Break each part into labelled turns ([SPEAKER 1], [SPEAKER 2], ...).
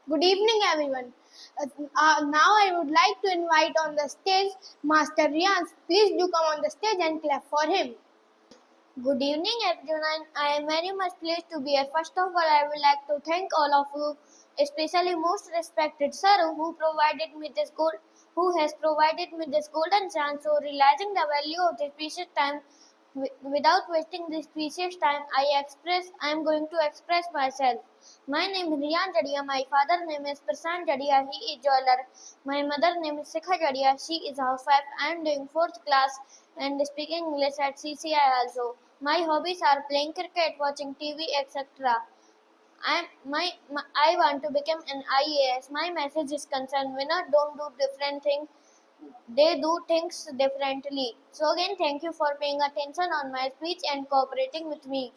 [SPEAKER 1] Good evening, everyone. Now I would like to invite on the stage Master Rian. Please do come on the stage and clap for him. Good evening, everyone. I am very much pleased to be here. First of all, I would like to thank all of you, especially most respected sir, who has provided me this golden chance of realizing the value of this precious time. Without wasting this precious time, I am going to express myself. My name is Riyan Jadia. My father name is Prasant Jadia. He is jeweler. My mother name is Sikha Jadia. She is housewife. I am doing fourth class and speaking English at CCI also. My hobbies are playing cricket, watching TV, etc. I want to become an IAS. My message is concerned. Winners don't do different things. They do things differently. So again, thank you for paying attention on my speech and cooperating with me.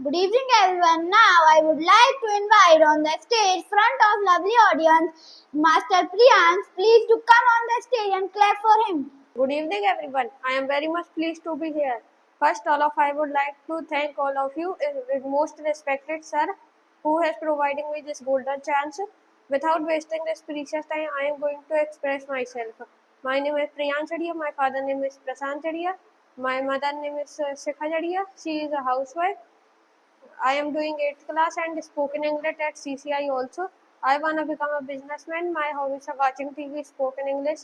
[SPEAKER 2] Good evening, everyone. Now I would like to invite on the stage, front of lovely audience, Master Priyansh. Please to come on the stage and clap for him.
[SPEAKER 3] Good evening, everyone. I am very much pleased to be here. First, I would like to thank all of you, most respected sir, who has provided me this golden chance. Without wasting this precious time, I am going to express myself. My name is Priyansh Jadia. My father name is Prasant Jadia. My mother name is Sikha Jadia. She is a housewife. I am doing 8th class and spoken English at CCI also. I wanna become a businessman. My hobbies are watching TV, spoken English,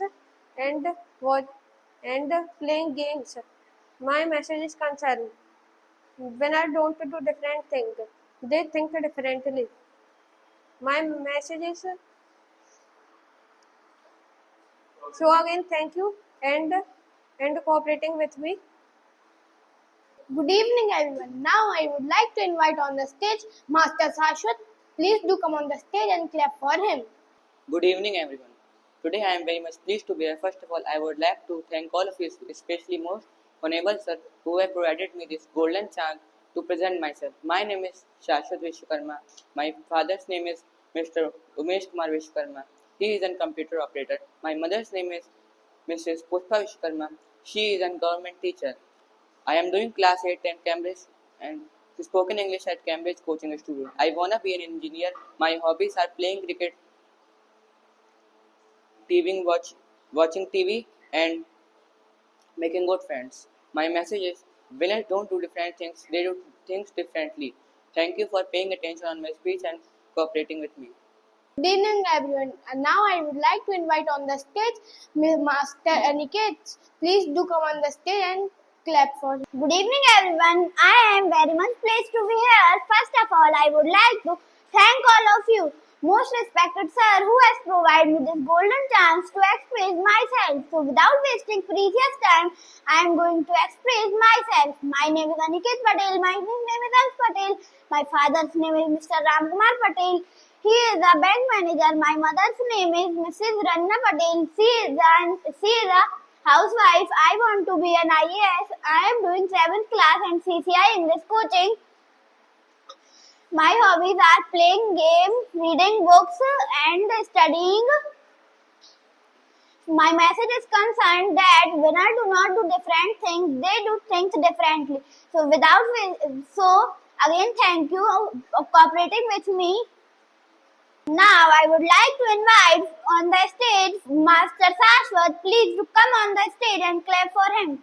[SPEAKER 3] and watch and playing games. My message is concerned. When I don't do different things, they think differently. My message is so again. Thank you and cooperating with me.
[SPEAKER 1] Good evening, everyone. Now I would like to invite on the stage Master Sashwat. Please do come on the stage and clap for him.
[SPEAKER 4] Good evening, everyone. Today I am very much pleased to be here. First of all, I would like to thank all of you, especially most honorable sir, who have provided me this golden chance to present myself. My name is Shashwat Vishwakarma. My father's name is Mr. Umesh Kumar Vishwakarma. He is a computer operator. My mother's name is Mrs. Pushpa Vishwakarma. She is a government teacher. I am doing class 8 at Cambridge and spoken English at Cambridge coaching studio. I wanna be an engineer. My hobbies are playing cricket, watching TV, and making good friends. My message is winners don't do different things, they do things differently. Thank you for paying attention on my speech and cooperating with me.
[SPEAKER 1] Good evening, everyone. And now I would like to invite on the stage Master Aniket. Please do come on the stage and clap for him.
[SPEAKER 2] Good evening, everyone. I am very much pleased to be here. First of all, I would like to thank all of you, most respected sir, who has provided me this golden chance to express myself. So without wasting precious time, I am going to express myself. My name is Aniket Patel. My name is Alf Patel. My father's name is Mr. Ramkumar Patel. He is a bank manager. My mother's name is Mrs. Ranna Patel. She is a housewife. I want to be an IAS. I am doing 7th class and CCI English coaching. My hobbies are playing games, reading books, and studying. My message is concerned that winners do not do different things; they do things differently. So again, thank you for cooperating with me. Now I would like to invite on the stage Master Sashwat. Please come on the stage and clap for him.